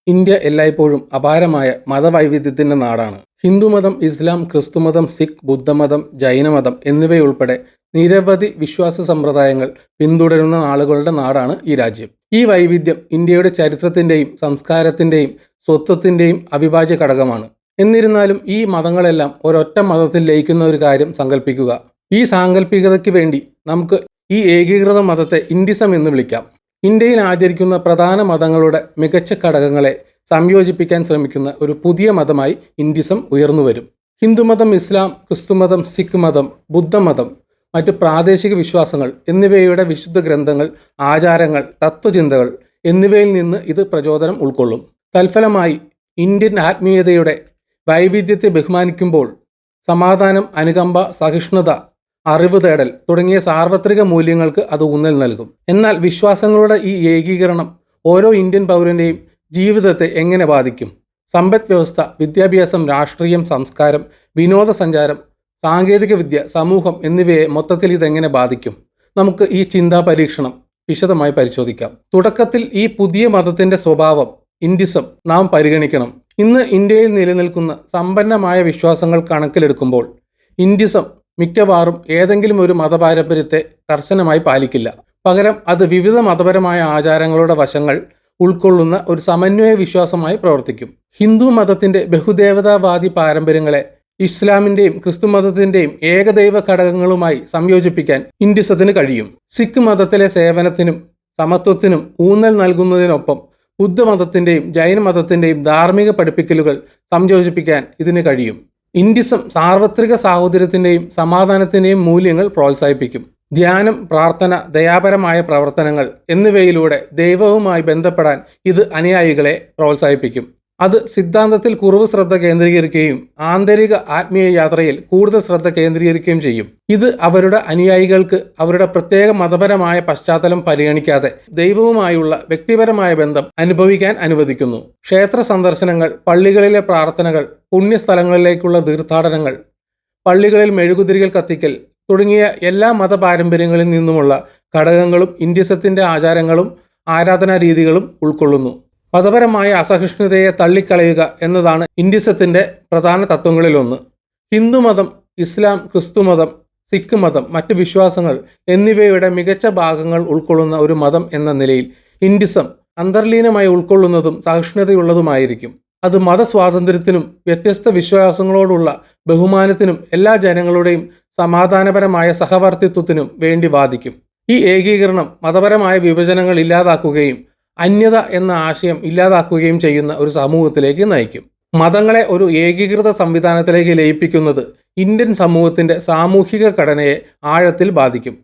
India എല്ലായ്പ്പോഴും അപാരമായ മതവൈവിധ്യത്തിൻ്റെ നാടാണ്. ഹിന്ദുമതം, ഇസ്ലാം, ക്രിസ്തുമതം, സിഖ്, ബുദ്ധമതം, ജൈനമതം എന്നിവയുൾപ്പെടെ നിരവധി വിശ്വാസ സമ്പ്രദായങ്ങൾ പിന്തുടരുന്ന ആളുകളുടെ നാടാണ് ഈ രാജ്യം. ഈ വൈവിധ്യം ഇന്ത്യയുടെ ചരിത്രത്തിൻ്റെയും സംസ്കാരത്തിൻ്റെയും സ്വത്വത്തിൻ്റെയും അവിഭാജ്യ ഘടകമാണ്. എന്നിരുന്നാലും ഈ മതങ്ങളെല്ലാം ഒരൊറ്റ മതത്തിൽ ലയിക്കുന്ന ഒരു കാര്യം സങ്കല്പിക്കുക. ഈ സാങ്കല്പികതയ്ക്ക് വേണ്ടി നമുക്ക് ഈ ഏകീകൃത മതത്തെ ഇൻഡിസം എന്ന് വിളിക്കാം. ഇന്ത്യയിൽ ആചരിക്കുന്ന പ്രധാന മതങ്ങളുടെ മികച്ച ഘടകങ്ങളെ സംയോജിപ്പിക്കാൻ ശ്രമിക്കുന്ന ഒരു പുതിയ മതമായി ഇൻഡിസം ഉയർന്നുവരും. ഹിന്ദുമതം, ഇസ്ലാം, ക്രിസ്തുമതം, സിഖ് മതം, ബുദ്ധമതം, മറ്റ് പ്രാദേശിക വിശ്വാസങ്ങൾ എന്നിവയുടെ വിശുദ്ധ ഗ്രന്ഥങ്ങൾ, ആചാരങ്ങൾ, തത്വചിന്തകൾ എന്നിവയിൽ നിന്ന് ഇത് പ്രചോദനം ഉൾക്കൊള്ളും. തൽഫലമായി ഇന്ത്യൻ ആത്മീയതയുടെ വൈവിധ്യത്തെ ബഹുമാനിക്കുമ്പോൾ സമാധാനം, അനുകമ്പ, സഹിഷ്ണുത, അറിവ് തേടൽ തുടങ്ങിയ സാർവത്രിക മൂല്യങ്ങൾക്ക് അത് ഊന്നൽ നൽകും. എന്നാൽ വിശ്വാസങ്ങളുടെ ഈ ഏകീകരണം ഓരോ ഇന്ത്യൻ പൗരൻ്റെയും ജീവിതത്തെ എങ്ങനെ ബാധിക്കും? സമ്പദ് വ്യവസ്ഥ, വിദ്യാഭ്യാസം, രാഷ്ട്രീയം, സംസ്കാരം, വിനോദസഞ്ചാരം, സാങ്കേതികവിദ്യ, സമൂഹം എന്നിവയെ മൊത്തത്തിൽ ഇതെങ്ങനെ ബാധിക്കും? നമുക്ക് ഈ ചിന്താ പരീക്ഷണം വിശദമായി പരിശോധിക്കാം. തുടക്കത്തിൽ ഈ പുതിയ മതത്തിൻ്റെ സ്വഭാവം, ഇൻഡിസം, നാം പരിഗണിക്കണം. ഇന്ന് ഇന്ത്യയിൽ നിലനിൽക്കുന്ന സമ്പന്നമായ വിശ്വാസങ്ങൾ കണക്കിലെടുക്കുമ്പോൾ ഇൻഡിസം മിക്കവാറും ഏതെങ്കിലും ഒരു മതപാരമ്പര്യത്തെ കർശനമായി പാലിക്കില്ല. പകരം അത് വിവിധ മതപരമായ ആചാരങ്ങളുടെ വശങ്ങൾ ഉൾക്കൊള്ളുന്ന ഒരു സമന്വയ വിശ്വാസമായി പ്രവർത്തിക്കും. ഹിന്ദു മതത്തിൻ്റെ ബഹുദേവതാവാദി പാരമ്പര്യങ്ങളെ ഇസ്ലാമിൻ്റെയും ക്രിസ്തുമതത്തിൻ്റെയും ഏകദൈവ ഘടകങ്ങളുമായി സംയോജിപ്പിക്കാൻ ഇൻഡിസത്തിന് കഴിയും. സിഖ് മതത്തിലെ സേവനത്തിനും സമത്വത്തിനും ഊന്നൽ നൽകുന്നതിനൊപ്പം ബുദ്ധമതത്തിൻ്റെയും ജൈനമതത്തിൻ്റെയും ധാർമ്മിക പഠിപ്പിക്കലുകൾ സംയോജിപ്പിക്കാൻ ഇതിന് കഴിയും. ഇൻഡിസം സാർവത്രിക സാഹോദര്യത്തിൻ്റെയും സമാധാനത്തിൻ്റെയും മൂല്യങ്ങൾ പ്രോത്സാഹിപ്പിക്കും. ധ്യാനം, പ്രാർത്ഥന, ദയാപരമായ പ്രവർത്തനങ്ങൾ എന്നിവയിലൂടെ ദൈവവുമായി ബന്ധപ്പെടാൻ ഇത് അനുയായികളെ പ്രോത്സാഹിപ്പിക്കും. അത് സിദ്ധാന്തത്തിൽ കുറവ് ശ്രദ്ധ കേന്ദ്രീകരിക്കുകയും ആന്തരിക ആത്മീയ യാത്രയിൽ കൂടുതൽ ശ്രദ്ധ കേന്ദ്രീകരിക്കുകയും ചെയ്യും. ഇത് അവരുടെ അനുയായികൾക്ക് അവരുടെ പ്രത്യേക മതപരമായ പശ്ചാത്തലം പരിഗണിക്കാതെ ദൈവവുമായുള്ള വ്യക്തിപരമായ ബന്ധം അനുഭവിക്കാൻ അനുവദിക്കുന്നു. ക്ഷേത്ര സന്ദർശനങ്ങൾ, പള്ളികളിലെ പ്രാർത്ഥനകൾ, പുണ്യസ്ഥലങ്ങളിലേക്കുള്ള തീർത്ഥാടനങ്ങൾ, പള്ളികളിൽ മെഴുകുതിരികൾ കത്തിക്കൽ തുടങ്ങിയ എല്ലാ മതപാരമ്പര്യങ്ങളിൽ നിന്നുമുള്ള ഘടകങ്ങളും ഇൻഡിസത്തിൻ്റെ ആചാരങ്ങളും ആരാധനാ രീതികളും ഉൾക്കൊള്ളുന്നു. മതപരമായ അസഹിഷ്ണുതയെ തള്ളിക്കളയുക എന്നതാണ് ഇൻഡിസത്തിൻ്റെ പ്രധാന തത്വങ്ങളിലൊന്ന്. ഹിന്ദുമതം, ഇസ്ലാം, ക്രിസ്തുമതം, സിഖ് മതം, മറ്റ് വിശ്വാസങ്ങൾ എന്നിവയുടെ മികച്ച ഭാഗങ്ങൾ ഉൾക്കൊള്ളുന്ന ഒരു മതം എന്ന നിലയിൽ ഇൻഡിസം അന്തർലീനമായി ഉൾക്കൊള്ളുന്നതും സഹിഷ്ണുതയുള്ളതുമായിരിക്കും. അത് മതസ്വാതന്ത്ര്യത്തിനും വ്യത്യസ്ത വിശ്വാസങ്ങളോടുള്ള ബഹുമാനത്തിനും എല്ലാ ജനങ്ങളുടെയും സമാധാനപരമായ സഹവർത്തിത്വത്തിനും വേണ്ടി വാദിക്കും. ഈ ഏകീകരണം മതപരമായ വിഭജനങ്ങൾ ഇല്ലാതാക്കുകയും അന്യത എന്ന ആശയം ഇല്ലാതാക്കുകയും ചെയ്യുന്ന ഒരു സമൂഹത്തിലേക്ക് നയിക്കും. മതങ്ങളെ ഒരു ഏകീകൃത സംവിധാനത്തിലേക്ക് ലയിപ്പിക്കുന്നത് ഇന്ത്യൻ സമൂഹത്തിൻ്റെ സാമൂഹിക ഘടനയെ ആഴത്തിൽ ബാധിക്കും.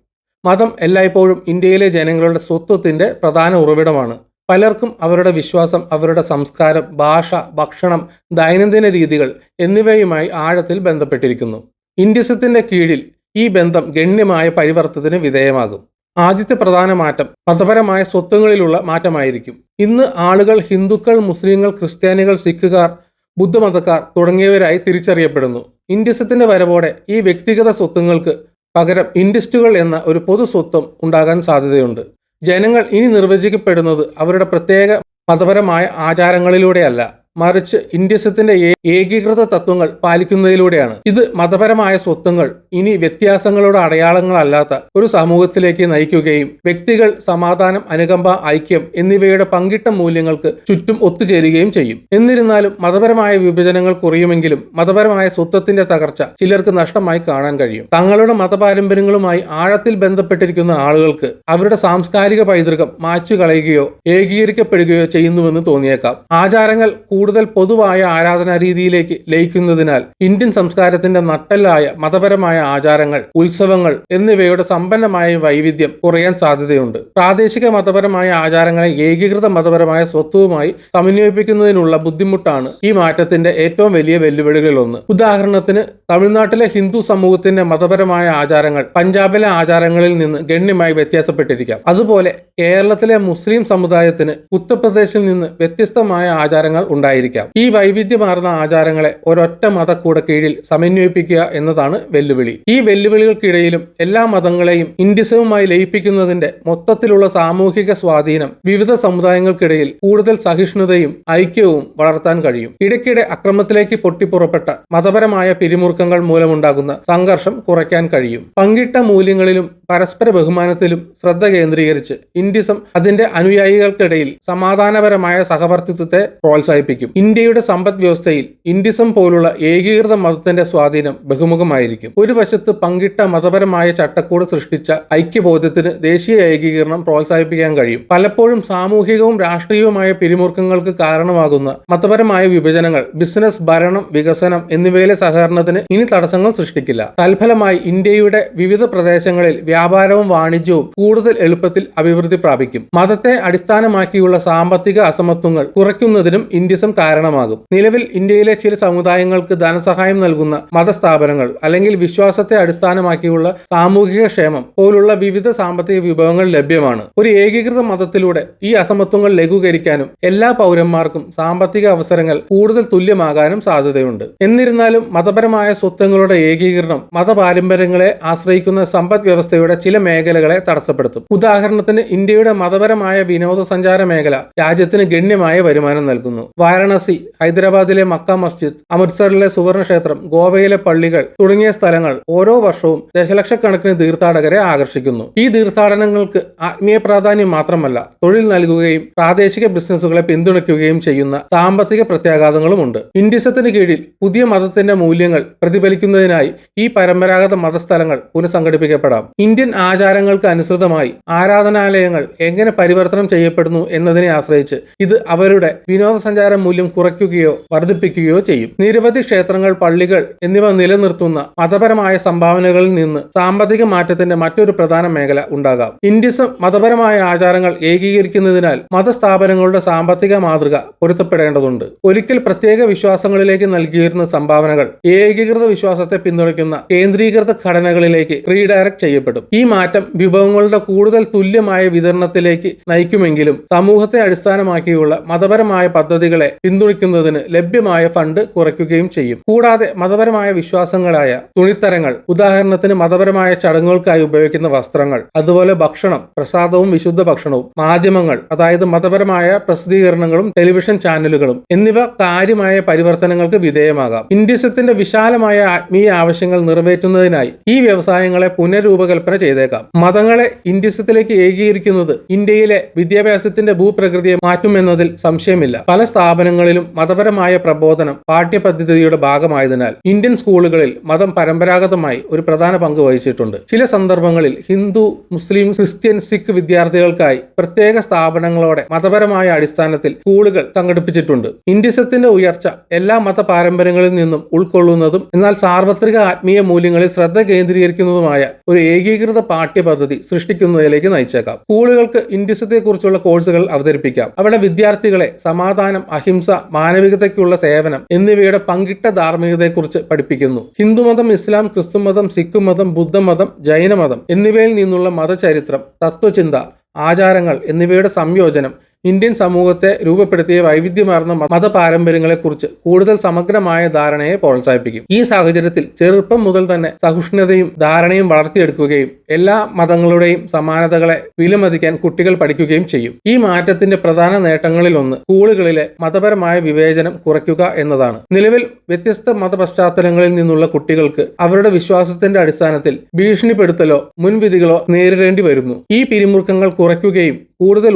മതം എല്ലായ്പ്പോഴും ഇന്ത്യയിലെ ജനങ്ങളുടെ സ്വത്വത്തിൻ്റെ പ്രധാന ഉറവിടമാണ്. പലർക്കും അവരുടെ വിശ്വാസം, അവരുടെ സംസ്കാരം, ഭാഷ, ഭക്ഷണം, ദൈനംദിന രീതികൾ എന്നിവയുമായി ആഴത്തിൽ ബന്ധപ്പെട്ടിരിക്കുന്നു. ഇൻഡിസത്തിൻ്റെ കീഴിൽ ഈ ബന്ധം ഗണ്യമായ പരിവർത്തനത്തിന് വിധേയമാകും. ആദ്യത്തെ പ്രധാന മാറ്റം മതപരമായ സ്വത്വങ്ങളിലുള്ള മാറ്റമായിരിക്കും. ഇന്ന് ആളുകൾ ഹിന്ദുക്കൾ, മുസ്ലിങ്ങൾ, ക്രിസ്ത്യാനികൾ, സിഖുകാർ, ബുദ്ധമതക്കാർ തുടങ്ങിയവരായി തിരിച്ചറിയപ്പെടുന്നു. ഇൻഡിസത്തിൻ്റെ വരവോടെ ഈ വ്യക്തിഗത സ്വത്വങ്ങൾക്ക് പകരം ഇൻഡിസ്റ്റുകൾ എന്ന ഒരു പൊതു സ്വത്വം ഉണ്ടാകാൻ സാധ്യതയുണ്ട്. ജനങ്ങൾ ഇനി നിർവചിക്കപ്പെടുന്നത് അവരുടെ പ്രത്യേക മതപരമായ ആചാരങ്ങളിലൂടെയല്ല, മറിച്ച് ഇൻഡിസത്തിൻ്റെ ഏകീകൃത തത്വങ്ങൾ പാലിക്കുന്നതിലൂടെയാണ്. ഇത് മതപരമായ സ്വത്വങ്ങൾ ഇനി വ്യത്യാസങ്ങളുടെ അടയാളങ്ങളല്ലാത്ത ഒരു സമൂഹത്തിലേക്ക് നയിക്കുകയും വ്യക്തികൾ സമാധാനം, അനുകമ്പ, ഐക്യം എന്നിവയുടെ പങ്കിട്ട മൂല്യങ്ങൾക്ക് ചുറ്റും ഒത്തുചേരുകയും ചെയ്യും. എന്നിരുന്നാലും മതപരമായ വിഭജനങ്ങൾ കുറയുമെങ്കിലും മതപരമായ സ്വത്വത്തിന്റെ തകർച്ച ചിലർക്ക് നഷ്ടമായി കാണാൻ കഴിയും. തങ്ങളുടെ മതപാരമ്പര്യങ്ങളുമായി ആഴത്തിൽ ബന്ധപ്പെട്ടിരിക്കുന്ന ആളുകൾക്ക് അവരുടെ സാംസ്കാരിക പൈതൃകം മായ്ച്ചു കളയുകയോ ഏകീകരിക്കപ്പെടുകയോ ചെയ്യുന്നുവെന്ന് തോന്നിയേക്കാം. ആചാരങ്ങൾ കൂടുതൽ പൊതുവായ ആരാധനാ രീതിയിലേക്ക് ലയിക്കുന്നതിനാൽ ഇന്ത്യൻ സംസ്കാരത്തിന്റെ നട്ടെല്ലായ മതപരമായ ആചാരങ്ങൾ, ഉത്സവങ്ങൾ എന്നിവയുടെ സമ്പന്നമായ വൈവിധ്യം കുറയാൻ സാധ്യതയുണ്ട്. പ്രാദേശിക മതപരമായ ആചാരങ്ങളെ ഏകീകൃത മതപരമായ സ്വത്വവുമായി സമന്വയിപ്പിക്കുന്നതിനുള്ള ബുദ്ധിമുട്ടാണ് ഈ മാറ്റത്തിന്റെ ഏറ്റവും വലിയ വെല്ലുവിളികളിലൊന്ന്. ഉദാഹരണത്തിന്, തമിഴ്നാട്ടിലെ ഹിന്ദു സമൂഹത്തിന്റെ മതപരമായ ആചാരങ്ങൾ പഞ്ചാബിലെ ആചാരങ്ങളിൽ നിന്ന് ഗണ്യമായി വ്യത്യാസപ്പെട്ടിരിക്കാം. അതുപോലെ കേരളത്തിലെ മുസ്ലിം സമുദായത്തിന് ഉത്തർപ്രദേശിൽ നിന്ന് വ്യത്യസ്തമായ ആചാരങ്ങൾ ഉണ്ടായിരിക്കും. ഉണ്ടായിരിക്കാം. ഈ വൈവിധ്യമാർന്ന ആചാരങ്ങളെ ഒരൊറ്റ മതക്കൂട കീഴിൽ സമന്വയിപ്പിക്കുക എന്നതാണ് വെല്ലുവിളി. ഈ വെല്ലുവിളികൾക്കിടയിലും എല്ലാ മതങ്ങളെയും ഇൻഡിസവുമായി ലയിപ്പിക്കുന്നതിന്റെ മൊത്തത്തിലുള്ള സാമൂഹിക സ്വാധീനം വിവിധ സമുദായങ്ങൾക്കിടയിൽ കൂടുതൽ സഹിഷ്ണുതയും ഐക്യവും വളർത്താൻ കഴിയും. ഇടയ്ക്കിടെ അക്രമത്തിലേക്ക് പൊട്ടിപ്പുറപ്പെട്ട മതപരമായ പിരിമുറുക്കങ്ങൾ മൂലമുണ്ടാകുന്ന സംഘർഷം കുറയ്ക്കാൻ കഴിയും. പങ്കിട്ട മൂല്യങ്ങളിലും പരസ്പര ബഹുമാനത്തിലും ശ്രദ്ധ കേന്ദ്രീകരിച്ച് ഇൻഡിസം അതിന്റെ അനുയായികൾക്കിടയിൽ സമാധാനപരമായ സഹവർത്തിത്വത്തെ പ്രോത്സാഹിപ്പിക്കും. ഇന്ത്യയുടെ സമ്പദ് വ്യവസ്ഥയിൽ ഇൻഡിസം പോലുള്ള ഏകീകൃത മതത്തിന്റെ സ്വാധീനം ബഹുമുഖമായിരിക്കും. ഒരു വശത്ത് പങ്കിട്ട മതപരമായ ചട്ടക്കൂട് സൃഷ്ടിച്ച ഐക്യബോധ്യത്തിന് ദേശീയ ഏകീകരണം പ്രോത്സാഹിപ്പിക്കാൻ കഴിയും. പലപ്പോഴും സാമൂഹികവും രാഷ്ട്രീയവുമായ പിരിമുറുക്കങ്ങൾക്ക് കാരണമാകുന്ന മതപരമായ വിഭജനങ്ങൾ ബിസിനസ്, ഭരണം, വികസനം എന്നിവയിലെ സഹകരണത്തിന് ഇനി തടസ്സങ്ങൾ സൃഷ്ടിക്കില്ല. തൽഫലമായി ഇന്ത്യയുടെ വിവിധ പ്രദേശങ്ങളിൽ വ്യാപാരവും വാണിജ്യവും കൂടുതൽ എളുപ്പത്തിൽ അഭിവൃദ്ധി പ്രാപിക്കും. മതത്തെ അടിസ്ഥാനമാക്കിയുള്ള സാമ്പത്തിക അസമത്വങ്ങൾ കുറയ്ക്കുന്നതിനും ഇൻഡിസം കാരണമാകും. നിലവിൽ ഇന്ത്യയിലെ ചില സമുദായങ്ങൾക്ക് ധനസഹായം നൽകുന്ന മതസ്ഥാപനങ്ങൾ അല്ലെങ്കിൽ വിശ്വാസത്തെ അടിസ്ഥാനമാക്കിയുള്ള സാമൂഹിക ക്ഷേമം പോലുള്ള വിവിധ സാമ്പത്തിക വിഭവങ്ങൾ ലഭ്യമാണ്. ഒരു ഏകീകൃത മതത്തിലൂടെ ഈ അസമത്വങ്ങൾ ലഘൂകരിക്കാനും എല്ലാ പൗരന്മാർക്കും സാമ്പത്തിക അവസരങ്ങൾ കൂടുതൽ തുല്യമാകാനും സാധ്യതയുണ്ട്. എന്നിരുന്നാലും മതപരമായ സ്വത്വങ്ങളുടെ ഏകീകരണം മതപാരമ്പര്യങ്ങളെ ആശ്രയിക്കുന്ന സമ്പദ് വ്യവസ്ഥയുടെ ചില മേഖലകളെ തടസ്സപ്പെടുത്തും. ഉദാഹരണത്തിന് ഇന്ത്യയുടെ മതപരമായ വിനോദസഞ്ചാര മേഖല രാജ്യത്തിന് ഗണ്യമായ വരുമാനം നൽകുന്നു. വാരണാസി, ഹൈദരാബാദിലെ മക്ക മസ്ജിദ്, അമൃത്സറിലെ സുവർണ ക്ഷേത്രം, ഗോവയിലെ പള്ളികൾ തുടങ്ങിയ സ്ഥലങ്ങൾ ഓരോ വർഷവും ദശലക്ഷക്കണക്കിന് തീർത്ഥാടകരെ ആകർഷിക്കുന്നു. ഈ തീർത്ഥാടനങ്ങൾക്ക് ആത്മീയ പ്രാധാന്യം മാത്രമല്ല, തൊഴിൽ നൽകുകയും പ്രാദേശിക ബിസിനസ്സുകളെ പിന്തുണയ്ക്കുകയും ചെയ്യുന്ന സാമ്പത്തിക പ്രത്യാഘാതങ്ങളുമുണ്ട്. ഇൻഡിസത്തിന് കീഴിൽ പുതിയ മതത്തിന്റെ മൂല്യങ്ങൾ പ്രതിഫലിക്കുന്നതിനായി ഈ പരമ്പരാഗത മതസ്ഥലങ്ങൾ പുനഃസംഘടിപ്പിക്കപ്പെടാം. ഇന്ത്യൻ ആചാരങ്ങൾക്ക് അനുസൃതമായി ആരാധനാലയങ്ങൾ എങ്ങനെ പരിവർത്തനം ചെയ്യപ്പെടുന്നു എന്നതിനെ ആശ്രയിച്ച് ഇത് അവരുടെ വിനോദസഞ്ചാര മൂല്യം കുറയ്ക്കുകയോ വർദ്ധിപ്പിക്കുകയോ ചെയ്യും. നിരവധി ക്ഷേത്രങ്ങൾ, പള്ളികൾ എന്നിവ നിലനിർത്തുന്ന മതപരമായ സംഭാവനകളിൽ നിന്ന് സാമ്പത്തിക മാറ്റത്തിന്റെ മറ്റൊരു പ്രധാന മേഖല ഉണ്ടാകാം. ഇൻഡിസം മതപരമായ ആചാരങ്ങൾ ഏകീകരിക്കുന്നതിനാൽ മതസ്ഥാപനങ്ങളുടെ സാമ്പത്തിക മാതൃക പൊരുത്തപ്പെടേണ്ടതുണ്ട്. ഒരിക്കൽ പ്രത്യേക വിശ്വാസങ്ങളിലേക്ക് നൽകിയിരുന്ന സംഭാവനകൾ ഏകീകൃത വിശ്വാസത്തെ പിന്തുണയ്ക്കുന്ന കേന്ദ്രീകൃത ഘടനകളിലേക്ക് റീഡയറക്ട് ചെയ്യപ്പെടും. ഈ മാറ്റം വിഭവങ്ങളുടെ കൂടുതൽ തുല്യമായ വിതരണത്തിലേക്ക് നയിക്കുമെങ്കിലും സമൂഹത്തെ അടിസ്ഥാനമാക്കിയുള്ള മതപരമായ പദ്ധതികളെ പിന്തുണയ്ക്കുന്നതിന് ലഭ്യമായ ഫണ്ട് കുറയ്ക്കുകയും ചെയ്യും. കൂടാതെ മതപരമായ വിശ്വാസങ്ങളായ തുണിത്തരങ്ങൾ, ഉദാഹരണത്തിന് മതപരമായ ചടങ്ങുകൾക്കായി ഉപയോഗിക്കുന്ന വസ്ത്രങ്ങൾ, അതുപോലെ ഭക്ഷണം, പ്രസാദവും വിശുദ്ധ ഭക്ഷണവും, മാധ്യമങ്ങൾ, അതായത് മതപരമായ പ്രസിദ്ധീകരണങ്ങളും ടെലിവിഷൻ ചാനലുകളും എന്നിവ കാര്യമായ പരിവർത്തനങ്ങൾക്ക് വിധേയമാകാം. ഇൻഡിസത്തിന്റെ വിശാലമായ ആത്മീയ ആവശ്യങ്ങൾ നിറവേറ്റുന്നതിനായി ഈ വ്യവസായങ്ങളെ പുനരൂപകൽപ്പന ചെയ്തേക്കാം. മതങ്ങളെ ഇൻഡിസത്തിലേക്ക് ഏകീകരിക്കുന്നത് ഇന്ത്യയിലെ വിദ്യാഭ്യാസത്തിന്റെ ഭൂപ്രകൃതിയെ മാറ്റുമെന്നതിൽ സംശയമില്ല. പല സ്ഥാപനങ്ങളിലും മതപരമായ പ്രബോധനം പാഠ്യപദ്ധതിയുടെ ഭാഗമായതിനാൽ ഇന്ത്യൻ സ്കൂളുകളിൽ മതം പരമ്പരാഗതമായി ഒരു പ്രധാന പങ്ക് വഹിച്ചിട്ടുണ്ട്. ചില സന്ദർഭങ്ങളിൽ ഹിന്ദു, മുസ്ലിം, ക്രിസ്ത്യൻ, സിഖ് വിദ്യാർത്ഥികൾക്കായി പ്രത്യേക സ്ഥാപനങ്ങളോടെ മതപരമായ അടിസ്ഥാനത്തിൽ സ്കൂളുകൾ സംഘടിപ്പിച്ചിട്ടുണ്ട്. ഇൻഡിസത്തിന്റെ ഉയർച്ച എല്ലാ മത പാരമ്പര്യങ്ങളിൽ നിന്നും ഉൾക്കൊള്ളുന്നതും എന്നാൽ സാർവത്രിക ആത്മീയ മൂല്യങ്ങളിൽ ശ്രദ്ധ കേന്ദ്രീകരിക്കുന്നതുമായ ഒരു ഏകീകൃത പാഠ്യപദ്ധതി സൃഷ്ടിക്കുന്നതിലേക്ക് നയിച്ചേക്കാം. സ്കൂളുകൾക്ക് ഇൻഡിസത്തെക്കുറിച്ചുള്ള കോഴ്സുകൾ അവതരിപ്പിക്കാം. അവിടെ വിദ്യാർത്ഥികളെ സമാധാനം, അഹിംസ, മാനവികതയ്ക്കുള്ള സേവനം എന്നിവയുടെ പങ്കിട്ട ധാർമ്മികതയെക്കുറിച്ച് പഠിപ്പിക്കുന്നു. ഹിന്ദുമതം, ഇസ്ലാം, ക്രിസ്തുമതം, സിഖ് മതം, ബുദ്ധമതം, ജൈനമതം എന്നിവയിൽ നിന്നുള്ള മതചരിത്രം, തത്വചിന്ത, ആചാരങ്ങൾ എന്നിവയുടെ സംയോജനം ഇന്ത്യൻ സമൂഹത്തെ രൂപപ്പെടുത്തിയ വൈവിധ്യമാർന്ന മതപാരമ്പര്യങ്ങളെക്കുറിച്ച് കൂടുതൽ സമഗ്രമായ ധാരണയെ പ്രോത്സാഹിപ്പിക്കും. ഈ സാഹചര്യത്തിൽ ചെറുപ്പം മുതൽ തന്നെ സഹിഷ്ണുതയും ധാരണയും വളർത്തിയെടുക്കുകയും എല്ലാ മതങ്ങളുടെയും സമാനതകളെ വിലമതിക്കാൻ കുട്ടികൾ പഠിക്കുകയും ചെയ്യും. ഈ മാറ്റത്തിന്റെ പ്രധാന നേട്ടങ്ങളിലൊന്ന് സ്കൂളുകളിലെ മതപരമായ വിവേചനം കുറയ്ക്കുക എന്നതാണ്. നിലവിൽ വ്യത്യസ്ത മതപശ്ചാത്തലങ്ങളിൽ നിന്നുള്ള കുട്ടികൾക്ക് അവരുടെ വിശ്വാസത്തിന്റെ അടിസ്ഥാനത്തിൽ ഭീഷണിപ്പെടുത്തലോ മുൻവിധികളോ നേരിടേണ്ടി വരുന്നു. ഈ പിരിമുറുക്കങ്ങൾ കുറയ്ക്കുകയും കൂടുതൽ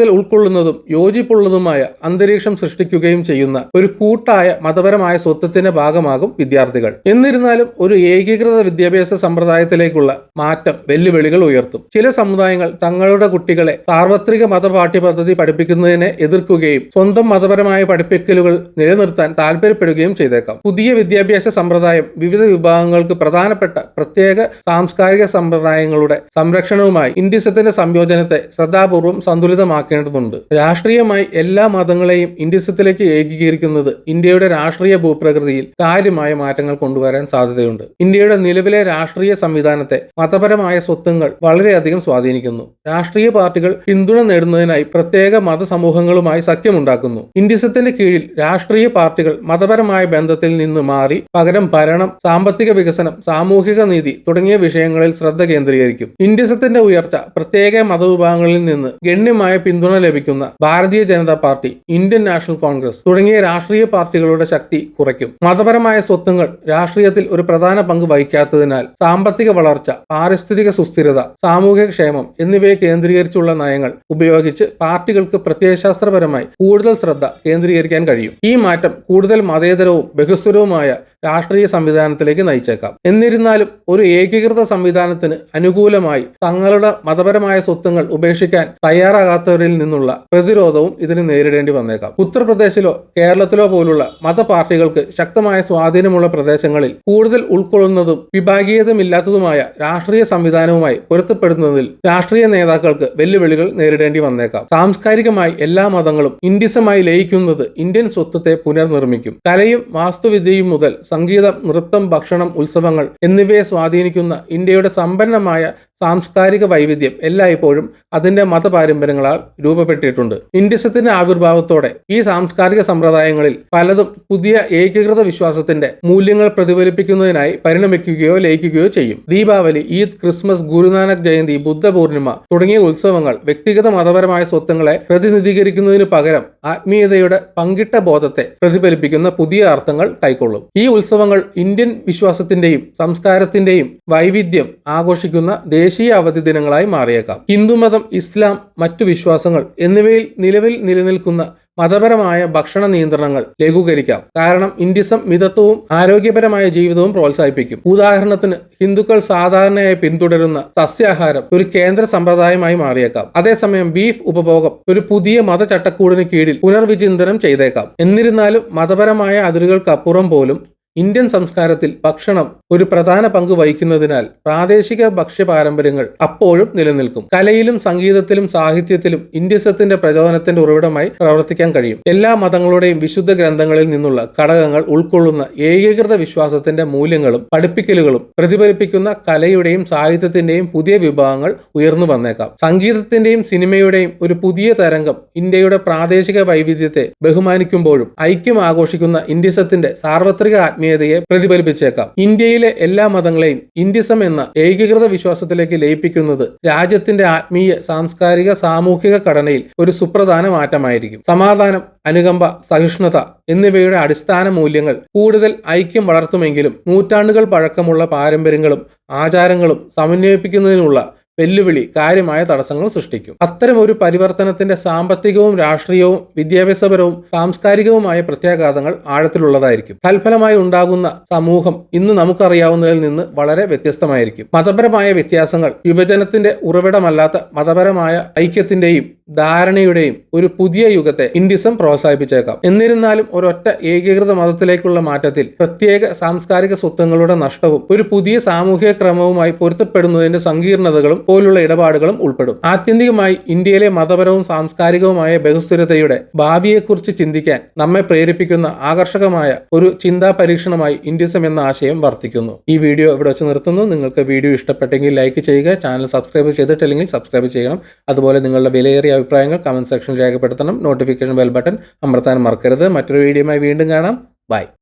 ഉൾക്കൊള്ളുന്നതും യോജിപ്പുള്ളതുമായ അന്തരീക്ഷം സൃഷ്ടിക്കുകയും ചെയ്യുന്ന ഒരു കൂട്ടായ മതപരമായ സ്വത്വത്തിന്റെ ഭാഗമാകും വിദ്യാർത്ഥികൾ. എന്നിരുന്നാലും ഒരു ഏകീകൃത വിദ്യാഭ്യാസ സമ്പ്രദായത്തിലേക്കുള്ള മാറ്റം വെല്ലുവിളികൾ ഉയർത്തും. ചില സമുദായങ്ങൾ തങ്ങളുടെ കുട്ടികളെ സാർവത്രിക മതപാഠ്യപദ്ധതി പഠിപ്പിക്കുന്നതിനെ എതിർക്കുകയും സ്വന്തം മതപരമായ പഠിപ്പിക്കലുകൾ നിലനിർത്താൻ താല്പര്യപ്പെടുകയും ചെയ്തേക്കാം. പുതിയ വിദ്യാഭ്യാസ സമ്പ്രദായം വിവിധ വിഭാഗങ്ങൾക്ക് പ്രധാനപ്പെട്ട പ്രത്യേക സാംസ്കാരിക സമ്പ്രദായങ്ങളുടെ സംരക്ഷണവുമായി ഇൻഡിസത്തിന്റെ സംയോജനം വിഭജനത്തെ ശ്രദ്ധാപൂർവം സന്തുലിതമാക്കേണ്ടതുണ്ട്. രാഷ്ട്രീയമായി എല്ലാ മതങ്ങളെയും ഇന്ത്യസത്തിലേക്ക് ഏകീകരിക്കുന്നത് ഇന്ത്യയുടെ രാഷ്ട്രീയ ഭൂപ്രകൃതിയിൽ കാര്യമായ മാറ്റങ്ങൾ കൊണ്ടുവരാൻ സാധ്യതയുണ്ട്. ഇന്ത്യയുടെ നിലവിലെ രാഷ്ട്രീയ സംവിധാനത്തെ മതപരമായ സ്വത്വങ്ങൾ വളരെയധികം സ്വാധീനിക്കുന്നു. രാഷ്ട്രീയ പാർട്ടികൾ പിന്തുണ നേടുന്നതിനായി പ്രത്യേക മതസമൂഹങ്ങളുമായി സഖ്യമുണ്ടാക്കുന്നു. ഇന്ത്യസത്തിന്റെ കീഴിൽ രാഷ്ട്രീയ പാർട്ടികൾ മതപരമായ ബന്ധത്തിൽ നിന്ന് മാറി പകരം ഭരണം, സാമ്പത്തിക വികസനം, സാമൂഹിക നീതി തുടങ്ങിയ വിഷയങ്ങളിൽ ശ്രദ്ധ കേന്ദ്രീകരിക്കും. ഇന്ത്യസത്തിന്റെ ഉയർച്ച പ്രത്യേക മതവിഭാഗങ്ങളിൽ നിന്ന് ഗണ്യമായ പിന്തുണ ലഭിക്കുന്ന Bharatiya Janata party, Indian national Congress തുടങ്ങിയ രാഷ്ട്രീയ പാർട്ടികളുടെ ശക്തി കുറയ്ക്കും. മതപരമായ സ്വത്വങ്ങൾ രാഷ്ട്രീയത്തിൽ ഒരു പ്രധാന പങ്ക് വഹിക്കാത്തതിനാൽ സാമ്പത്തിക വളർച്ച, പാരിസ്ഥിതിക സുസ്ഥിരത, സാമൂഹിക ക്ഷേമം എന്നിവയെ കേന്ദ്രീകരിച്ചുള്ള നയങ്ങൾ ഉപയോഗിച്ച് പാർട്ടികൾക്ക് പ്രത്യയശാസ്ത്രപരമായി കൂടുതൽ ശ്രദ്ധ കേന്ദ്രീകരിക്കാൻ കഴിയും. ഈ മാറ്റം കൂടുതൽ മതേതരവും ബഹുസ്വരവുമായ രാഷ്ട്രീയ സംവിധാനത്തിലേക്ക് നയിച്ചേക്കാം. എന്നിരുന്നാലും ഒരു ഏകീകൃത സംവിധാനത്തിന് അനുകൂലമായി തങ്ങളുടെ മതപരമായ സ്വത്വങ്ങൾ ഉപേക്ഷിക്കാൻ തയ്യാറാകാത്തവരിൽ നിന്നുള്ള പ്രതിരോധവും ഇതിന് നേരിടേണ്ടി വന്നേക്കാം. ഉത്തർപ്രദേശിലോ കേരളത്തിലോ പോലുള്ള മതപാർട്ടികൾക്ക് ശക്തമായ സ്വാധീനമുള്ള പ്രദേശങ്ങളിൽ കൂടുതൽ ഉൾക്കൊള്ളുന്നതും വിഭാഗീയതമില്ലാത്തതുമായ രാഷ്ട്രീയ സംവിധാനവുമായി പൊരുത്തപ്പെടുന്നതിൽ രാഷ്ട്രീയ നേതാക്കൾക്ക് വെല്ലുവിളികൾ നേരിടേണ്ടി വന്നേക്കാം. സാംസ്കാരികമായി എല്ലാ മതങ്ങളും ഇന്ത്യസമായി ലയിക്കുന്നത് ഇന്ത്യൻ സ്വത്വത്തെ പുനർനിർമ്മിക്കും. കലയും വാസ്തുവിദ്യയും മുതൽ സംഗീതം, നൃത്തം, ഭക്ഷണം, ഉത്സവങ്ങൾ എന്നിവയെ സ്വാധീനിക്കുന്ന ഇന്ത്യയുടെ സമ്പന്നമായ സാംസ്കാരിക വൈവിധ്യം എല്ലായ്പ്പോഴും അതിന്റെ മതപാരമ്പര്യങ്ങളാൽ രൂപപ്പെട്ടിട്ടുണ്ട്. ഇന്ത്യസത്തിന്റെ ആവിർഭാവത്തോടെ ഈ സാംസ്കാരിക സമ്പ്രദായങ്ങളിൽ പലതും പുതിയ ഏകീകൃത വിശ്വാസത്തിന്റെ മൂല്യങ്ങൾ പ്രതിഫലിപ്പിക്കുന്നതിനായി പരിണമിക്കുകയോ ലയിക്കുകയോ ചെയ്യും. ദീപാവലി, ഈദ്, ക്രിസ്മസ്, ഗുരുനാനക് ജയന്തി, ബുദ്ധപൂർണിമ തുടങ്ങിയ ഉത്സവങ്ങൾ വ്യക്തിഗത മതപരമായ സ്വത്വങ്ങളെ പ്രതിനിധീകരിക്കുന്നതിനു പകരം ആത്മീയതയുടെ പങ്കിട്ട ബോധത്തെ പ്രതിഫലിപ്പിക്കുന്ന പുതിയ അർത്ഥങ്ങൾ കൈക്കൊള്ളും. ഈ ഉത്സവങ്ങൾ ഇന്ത്യൻ വിശ്വാസത്തിന്റെയും സംസ്കാരത്തിന്റെയും വൈവിധ്യം ആഘോഷിക്കുന്ന ദേശീയ അവധി ദിനങ്ങളായി മാറിയേക്കാം. ഹിന്ദുമതം, ഇസ്ലാം, മറ്റു വിശ്വാസങ്ങൾ എന്നിവയിൽ നിലവിൽ നിലനിൽക്കുന്ന മതപരമായ ഭക്ഷണ നിയന്ത്രണങ്ങൾ ലഘൂകരിക്കാം. കാരണം ഇന്ത്യസം മിതത്വവും ആരോഗ്യപരമായ ജീവിതവും പ്രോത്സാഹിപ്പിക്കും. ഉദാഹരണത്തിന്, ഹിന്ദുക്കൾ സാധാരണയായി പിന്തുടരുന്ന സസ്യാഹാരം ഒരു കേന്ദ്ര സമ്പ്രദായമായി മാറിയേക്കാം. അതേസമയം ബീഫ് ഉപഭോഗം ഒരു പുതിയ മതചട്ടക്കൂടിന് കീഴിൽ പുനർവിചിന്തനം ചെയ്തേക്കാം. എന്നിരുന്നാലും മതപരമായ അതിരുകൾക്കപ്പുറം പോലും ഇന്ത്യൻ സംസ്കാരത്തിൽ ഭക്ഷണം ഒരു പ്രധാന പങ്ക് വഹിക്കുന്നതിനാൽ പ്രാദേശിക ഭക്ഷ്യ പാരമ്പര്യങ്ങൾ അപ്പോഴും നിലനിൽക്കും. കലയിലും സംഗീതത്തിലും സാഹിത്യത്തിലും ഇന്ത്യസത്തിന്റെ പ്രചോദനത്തിന്റെ ഉറവിടമായി പ്രവർത്തിക്കാൻ കഴിയും. എല്ലാ മതങ്ങളുടെയും വിശുദ്ധ ഗ്രന്ഥങ്ങളിൽ നിന്നുള്ള ഘടകങ്ങൾ ഉൾക്കൊള്ളുന്ന ഏകീകൃത വിശ്വാസത്തിന്റെ മൂല്യങ്ങളും പഠിപ്പിക്കലുകളും പ്രതിഫലിപ്പിക്കുന്ന കലയുടെയും സാഹിത്യത്തിന്റെയും പുതിയ വിഭാഗങ്ങൾ ഉയർന്നു വന്നേക്കാം. സംഗീതത്തിന്റെയും സിനിമയുടെയും ഒരു പുതിയ തരംഗം ഇന്ത്യയുടെ പ്രാദേശിക വൈവിധ്യത്തെ ബഹുമാനിക്കുമ്പോഴും ഐക്യം ആഘോഷിക്കുന്ന ഇന്ത്യസത്തിന്റെ സാർവത്രിക ആത്മീയതയെ പ്രതിഫലിപ്പിച്ചേക്കാം. ഇന്ത്യയിലെ എല്ലാ മതങ്ങളെയും ഇന്ത്യസം എന്ന ഏകീകൃത വിശ്വാസത്തിലേക്ക് ലയിപ്പിക്കുന്നത് രാജ്യത്തിന്റെ ആത്മീയ, സാംസ്കാരിക, സാമൂഹിക ഘടനയിൽ ഒരു സുപ്രധാന മാറ്റമായിരിക്കും. സമാധാനം, അനുകമ്പ, സഹിഷ്ണുത എന്നിവയുടെ അടിസ്ഥാന മൂല്യങ്ങൾ കൂടുതൽ ഐക്യം വളർത്തുമെങ്കിലും നൂറ്റാണ്ടുകൾ പഴക്കമുള്ള പാരമ്പര്യങ്ങളും ആചാരങ്ങളും സമന്വയിപ്പിക്കുന്നതിനുള്ള വെല്ലുവിളി കാര്യമായ തടസ്സങ്ങൾ സൃഷ്ടിക്കും. അത്തരം ഒരു പരിവർത്തനത്തിന്റെ സാമ്പത്തികവും രാഷ്ട്രീയവും വിദ്യാഭ്യാസപരവും സാംസ്കാരികവുമായ പ്രത്യാഘാതങ്ങൾ ആഴത്തിലുള്ളതായിരിക്കും. തൽഫലമായി ഉണ്ടാകുന്ന സമൂഹം ഇന്ന് നമുക്കറിയാവുന്നതിൽ നിന്ന് വളരെ വ്യത്യസ്തമായിരിക്കും. മതപരമായ വ്യത്യാസങ്ങൾ വിഭജനത്തിന്റെ ഉറവിടമല്ലാത്ത മതപരമായ ഐക്യത്തിന്റെയും ധാരണയുടെയും ഒരു പുതിയ യുഗത്തെ ഇന്ത്യസം പ്രോത്സാഹിപ്പിച്ചേക്കാം. എന്നിരുന്നാലും ഒരൊറ്റ ഏകീകൃത മതത്തിലേക്കുള്ള മാറ്റത്തിൽ പ്രത്യേക സാംസ്കാരിക സ്വത്വങ്ങളുടെ നഷ്ടവും ഒരു പുതിയ സാമൂഹിക ക്രമവുമായി പൊരുത്തപ്പെടുന്നതിന്റെ സങ്കീർണതകളും പോലുള്ള ഇടപാടുകളും ഉൾപ്പെടും. ആത്യന്തികമായി ഇന്ത്യയിലെ മതപരവും സാംസ്കാരികവുമായ ബഹുസ്വരതയുടെ ഭാവിയെക്കുറിച്ച് ചിന്തിക്കാൻ നമ്മെ പ്രേരിപ്പിക്കുന്ന ആകർഷകമായ ഒരു ചിന്താ പരീക്ഷണമായി ഇന്ത്യസം എന്ന ആശയം വർത്തിക്കുന്നു. ഈ വീഡിയോ ഇവിടെ വെച്ച് നിർത്തുന്നു. നിങ്ങൾക്ക് വീഡിയോ ഇഷ്ടപ്പെട്ടെങ്കിൽ ലൈക്ക് ചെയ്യുക. ചാനൽ സബ്സ്ക്രൈബ് ചെയ്തിട്ടില്ലെങ്കിൽ സബ്സ്ക്രൈബ് ചെയ്യണം. അതുപോലെ നിങ്ങളുടെ വിലയേറിയ അഭിപ്രായങ്ങൾ കമന്റ് സെക്ഷനിൽ രേഖപ്പെടുത്തണം. നോട്ടിഫിക്കേഷൻ ബെൽ ബട്ടൺ അമർത്താൻ മറക്കരുത്. മറ്റൊരു വീഡിയോയുമായി വീണ്ടും കാണാം. ബൈ.